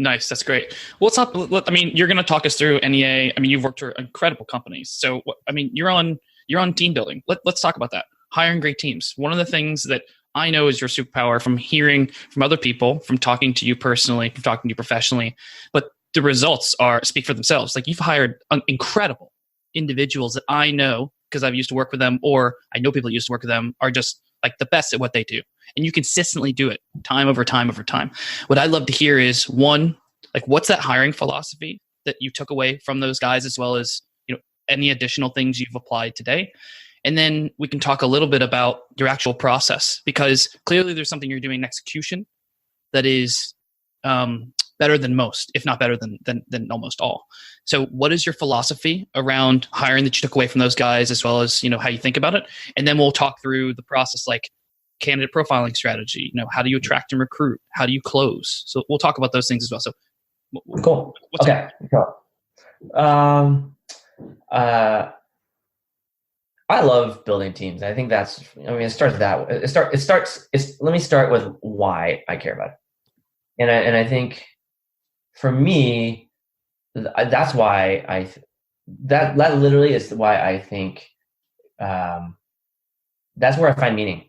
Nice. That's great. What's up? I mean, you're going to talk us through NEA. I mean, you've worked for incredible companies. So, I mean, you're on team building. Let's talk about that. Hiring great teams. One of the things that I know is your superpower from hearing from other people, from talking to you personally, from talking to you professionally, but the results speak for themselves. Like you've hired incredible individuals that I know because I've used to work with them, or I know people that used to work with them are just like the best at what they do. And you consistently do it time over time over time. What I'd love to hear is one, like what's that hiring philosophy that you took away from those guys, as well as, any additional things you've applied today? And then we can talk a little bit about your actual process, because clearly there's something you're doing in execution that is better than most, if not better than almost all. So what is your philosophy around hiring that you took away from those guys, as well as, how you think about it? And then we'll talk through the process, like candidate profiling strategy, how do you attract and recruit? How do you close? So we'll talk about those things as well. So cool. Okay. Cool. I love building teams. I think it starts that way. Let me start with why I care about it. And I think for me, that's why that literally is why I think, that's where I find meaning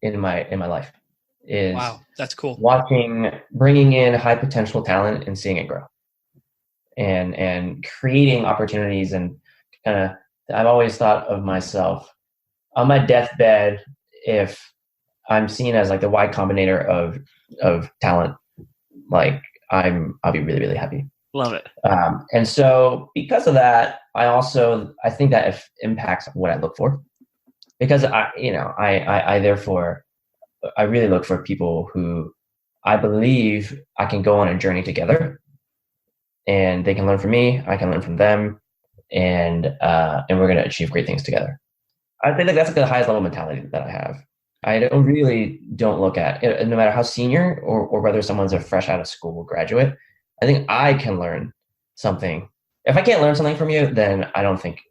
in my life is, wow, that's cool. Bringing in high potential talent and seeing it grow and creating opportunities. And kind of, I've always thought of myself on my deathbed, if I'm seen as like the Y Combinator of talent, like I'll be really, really happy. Love it. And so because of that, I think that impacts what I look for, because I really look for people who I believe I can go on a journey together, and they can learn from me, I can learn from them, and we're going to achieve great things together. I think that's like the highest level mentality that I have. I don't look at it, no matter how senior or whether someone's a fresh out of school graduate. I think I can learn something. If I can't learn something from you, then I don't think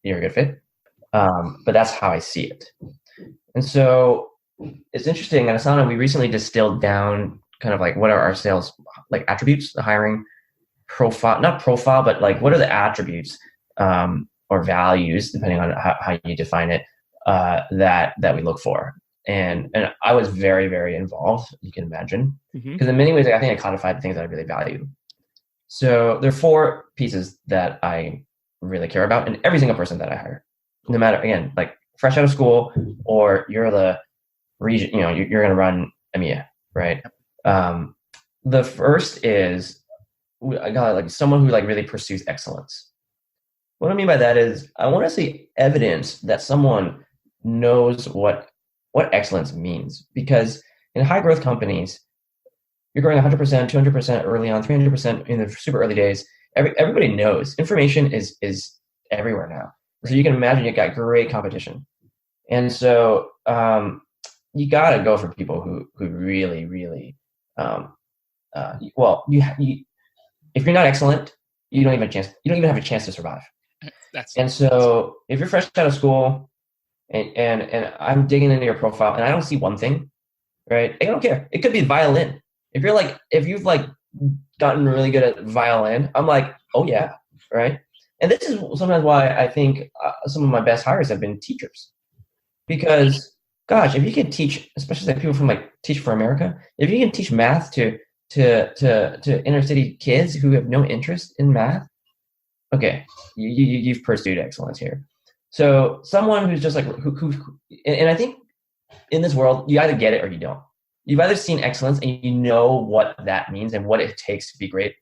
you're a good fit. But that's how I see it. And so it's interesting. At Asana, we recently distilled down kind of like what are our sales like attributes, the hiring profile, not profile, but like what are the attributes or values, depending on how you define it, that we look for. And I was very, very involved, you can imagine, because in many ways, I think I codified the things that I really value. So there are 4 pieces that I really care about in every single person that I hire, no matter, again, like fresh out of school, or you're the region, you're going to run EMEA, right? The first is I got like someone who like really pursues excellence. What I mean by that is I want to see evidence that someone knows what excellence means, because in high growth companies, you're growing 100%, 200% early on, 300% in the super early days. Everybody knows information is everywhere now. So you can imagine you've got great competition. And so you got to go for people who really, really, if you're not excellent, you don't even have a chance to survive. And so if you're fresh out of school and I'm digging into your profile and I don't see one thing, right? I don't care. It could be violin. If you've gotten really good at violin, I'm like, oh yeah, right? And this is sometimes why I think some of my best hires have been teachers, because gosh, if you can teach, especially like people from like Teach for America, if you can teach math to inner city kids who have no interest in math, okay, you've pursued excellence here. So someone who's just like and I think in this world you either get it or you don't. You've either seen excellence and you know what that means and what it takes to be great,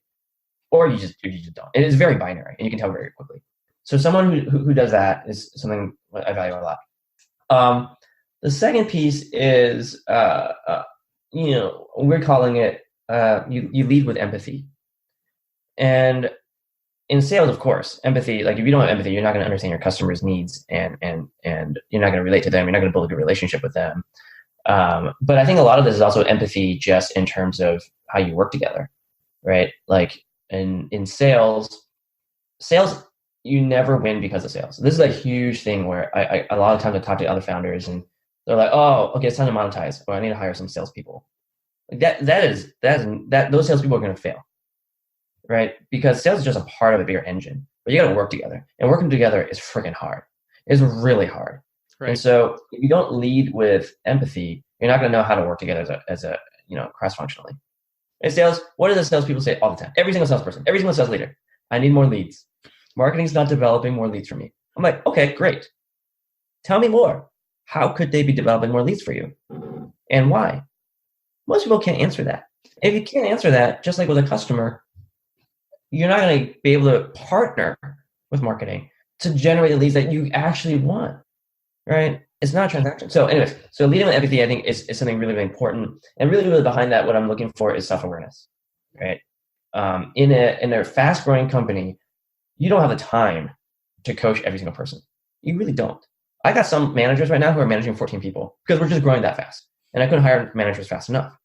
or you just don't. And it's very binary, and you can tell very quickly. So someone who does that is something I value a lot. The second piece is we're calling it you lead with empathy. And in sales, of course, empathy, like if you don't have empathy, you're not going to understand your customers' needs and you're not going to relate to them. You're not going to build a good relationship with them. But I think a lot of this is also empathy just in terms of how you work together, right? Like in sales, you never win because of sales. This is a huge thing where I a lot of times I talk to other founders and they're like, oh, okay, it's time to monetize, or I need to hire some salespeople. Like those salespeople are going to fail. right? Because sales is just a part of a bigger engine, but you got to work together, and working together is freaking hard. It's really hard. Right. And so if you don't lead with empathy, you're not going to know how to work together as a cross-functionally. In sales, what do the salespeople say all the time? Every single salesperson, every single sales leader, I need more leads. Marketing's not developing more leads for me. I'm like, okay, great. Tell me more. How could they be developing more leads for you? And why? Most people can't answer that. If you can't answer that, just like with a customer, you're not going to be able to partner with marketing to generate the leads that you actually want, right? It's not a transaction. So anyways, so leading with empathy, I think is something really, really important. And really, really behind that, what I'm looking for is self-awareness, right? In a fast-growing company, you don't have the time to coach every single person. You really don't. I got some managers right now who are managing 14 people because we're just growing that fast. And I couldn't hire managers fast enough.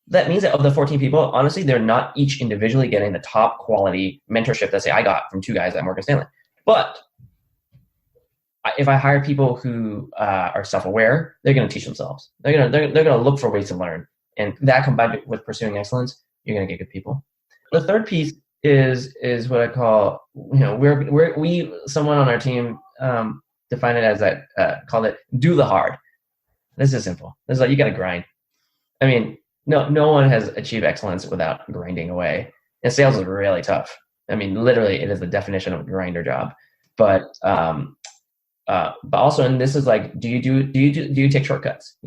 That means that of the 14 people, honestly, they're not each individually getting the top quality mentorship that say I got from 2 guys at Morgan Stanley. But if I hire people who are self-aware, they're going to teach themselves. They're going to look for ways to learn, and that combined with pursuing excellence, you're going to get good people. The third piece is what I call, we someone on our team define it as that called it do the hard. This is simple. This is like you got to grind. I mean, no one has achieved excellence without grinding away, and sales is really tough. I mean, literally, it is the definition of a grinder job. But also, and this is like, do you take shortcuts?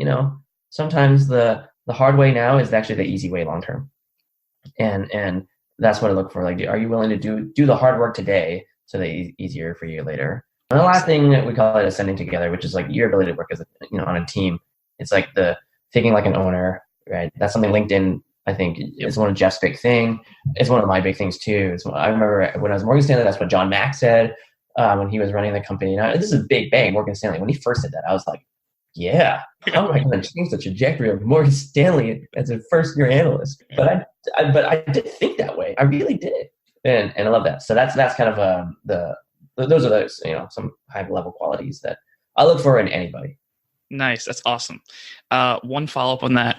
Sometimes the hard way now is actually the easy way long term, and that's what I look for. Like, are you willing to do the hard work today so that it's easier for you later? And the last thing that we call it ascending together, which is like your ability to work as on a team. It's like the thinking like an owner, right? That's something LinkedIn, I think, is one of Jeff's big thing. It's one of my big things too. I remember when I was Morgan Stanley, that's what John Mack said when he was running the company. Now, this is a big bang, Morgan Stanley. When he first did that, I was like, yeah, how am I going to change the trajectory of Morgan Stanley as a first-year analyst? But I did think that way. I really did, and I love that. So that's kind of those are those some high-level qualities that I look for in anybody. Nice, that's awesome. One follow-up on that.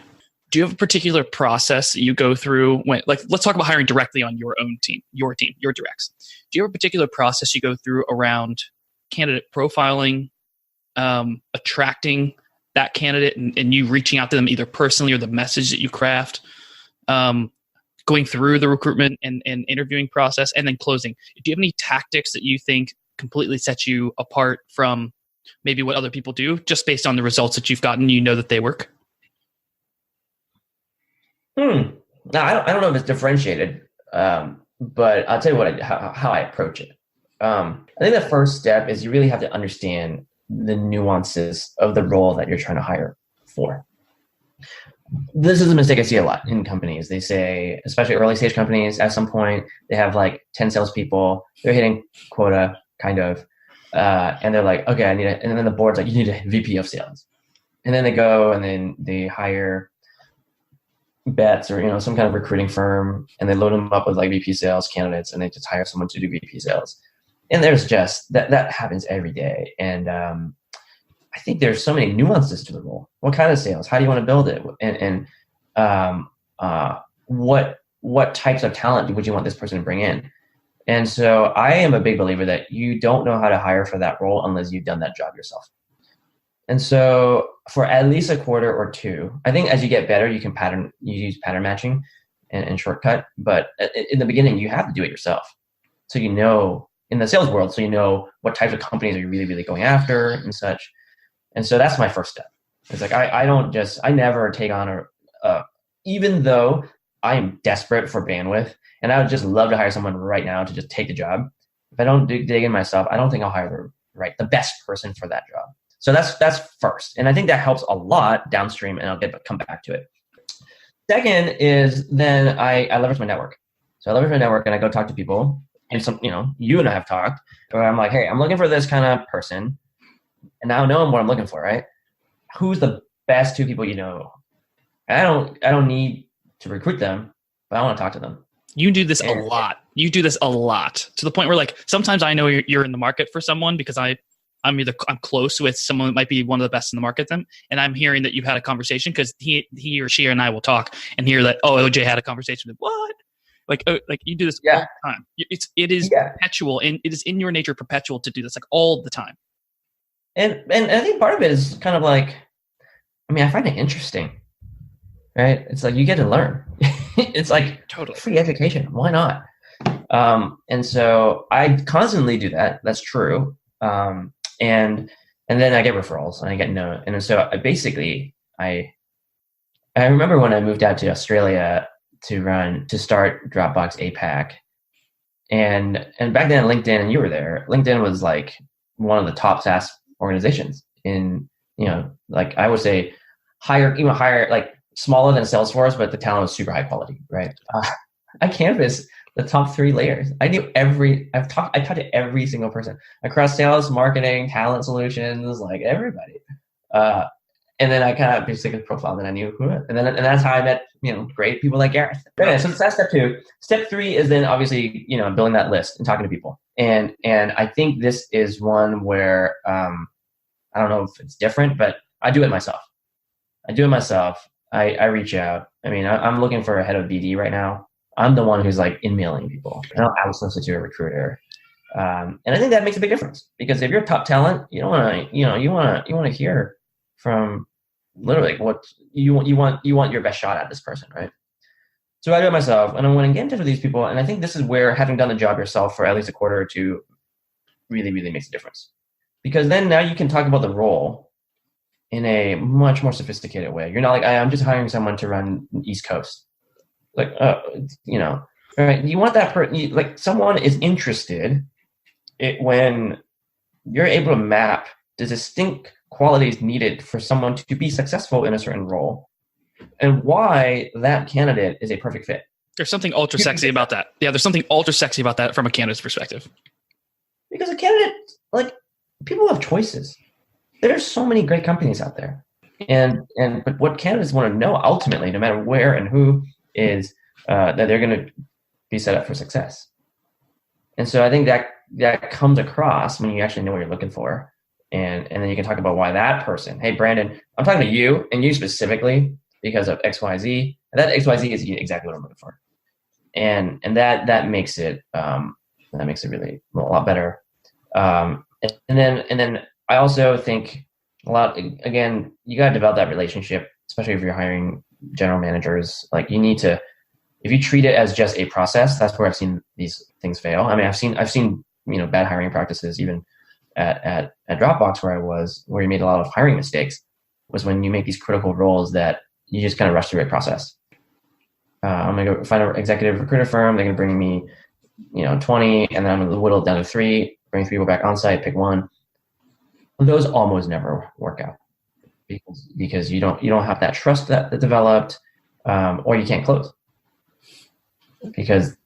Do you have a particular process that you go through when, like, let's talk about hiring directly on your own team, your directs. Do you have a particular process you go through around candidate profiling, attracting that candidate and you reaching out to them either personally or the message that you craft, going through the recruitment and interviewing process, and then closing? Do you have any tactics that you think completely set you apart from maybe what other people do just based on the results that you've gotten, that they work? No, I don't know if it's differentiated, but I'll tell you how I approach it. I think the first step is you really have to understand the nuances of the role that you're trying to hire for. This is a mistake I see a lot in companies. They say, especially early stage companies, at some point they have like 10 salespeople, they're hitting quota kind of, and they're like, okay, I need it. And then the board's like, you need a VP of sales. And then they go and then they hire Bets or some kind of recruiting firm, and they load them up with like VP sales candidates, and they just hire someone to do VP sales. And there's just that happens every day. And I think there's so many nuances to the role. What kind of sales? How do you want to build it? And what types of talent would you want this person to bring in? And so I am a big believer that you don't know how to hire for that role unless you've done that job yourself. And so for at least a quarter or two, I think as you get better, you use pattern matching and shortcut. But in the beginning, you have to do it yourself. So in the sales world, so what types of companies are you really, really going after and such. And so that's my first step. It's like, I never take on even though I am desperate for bandwidth and I would just love to hire someone right now to just take the job. If I don't dig in myself, I don't think I'll hire the best person for that job. So that's first. And I think that helps a lot downstream, and I'll come back to it. Second is then I leverage my network. So I leverage my network and I go talk to people. And you and I have talked where I'm like, hey, I'm looking for this kind of person. And now I know what I'm looking for, right? Who's the best 2 people you know? And I don't need to recruit them, but I want to talk to them. You do this a lot. You do this a lot to the point where like sometimes I know you're in the market for someone because I'm close with someone that might be one of the best in the market then, and I'm hearing that you've had a conversation because he or she and I will talk and hear that, oh, OJ had a conversation with what? Like you do this all Yeah. the time. It is Yeah. perpetual, and it is in your nature perpetual to do this like all the time. And I think part of it is kind of like, I mean, I find it interesting, right? It's like you get to learn. It's like Totally. free education. Why not? And so I constantly do that. That's true. And then I get referrals and I get no. And so I remember when I moved out to Australia to start Dropbox APAC, and back then LinkedIn, and you were there. LinkedIn was like one of the top SaaS organizations in, like I would say even higher, like smaller than Salesforce, but the talent was super high quality, right? I canvassed the top 3 layers. I talked to every single person across sales, marketing, talent solutions, like everybody. And then I kind of basically profiled and I knew who, and that's how I met, great people like Gareth. Okay, so that's step 2. Step 3 is then obviously, building that list and talking to people. And I think this is one where, I don't know if it's different, but I do it myself. I reach out. I mean, I'm looking for a head of BD right now. I'm the one who's like emailing people. I don't outsource it to a recruiter. And I think that makes a big difference, because if you're top talent, you don't want to, you want to hear from literally what you want your best shot at this person, right? So I do it myself, and I want to get in touch with these people. And I think this is where having done the job yourself for at least a quarter or two really, really makes a difference, because then now you can talk about the role in a much more sophisticated way. You're not like, I'm just hiring someone to run East Coast. Like, right? You want that person, like someone is interested when you're able to map the distinct qualities needed for someone to be successful in a certain role, and why that candidate is a perfect fit. There's something ultra sexy about that. Yeah, there's something ultra sexy about that from a candidate's perspective. Because a candidate, like, people have choices. There's so many great companies out there, but what candidates want to know ultimately, no matter where and who, is that they're going to be set up for success. And so I think that comes across when you actually know what you're looking for. And then you can talk about why that person, hey, Brandon, I'm talking to you and you specifically because of XYZ. And that XYZ is exactly what I'm looking for. And that makes it really a lot better. And then I also think a lot, again, you got to develop that relationship, especially if you're hiring general managers. Like, you need to, if you treat it as just a process, that's where I've seen these things fail. I mean, I've seen bad hiring practices even at Dropbox where you made a lot of hiring mistakes, was when you make these critical roles that you just kind of rush through a process. I'm gonna go find an executive recruiter firm. They're gonna bring me 20, and then I'm gonna whittle it down to 3, bring 3 people back on site, pick one. Those almost never work out because you don't have that trust that developed, or you can't close because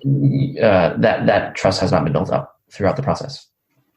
that trust has not been built up throughout the process.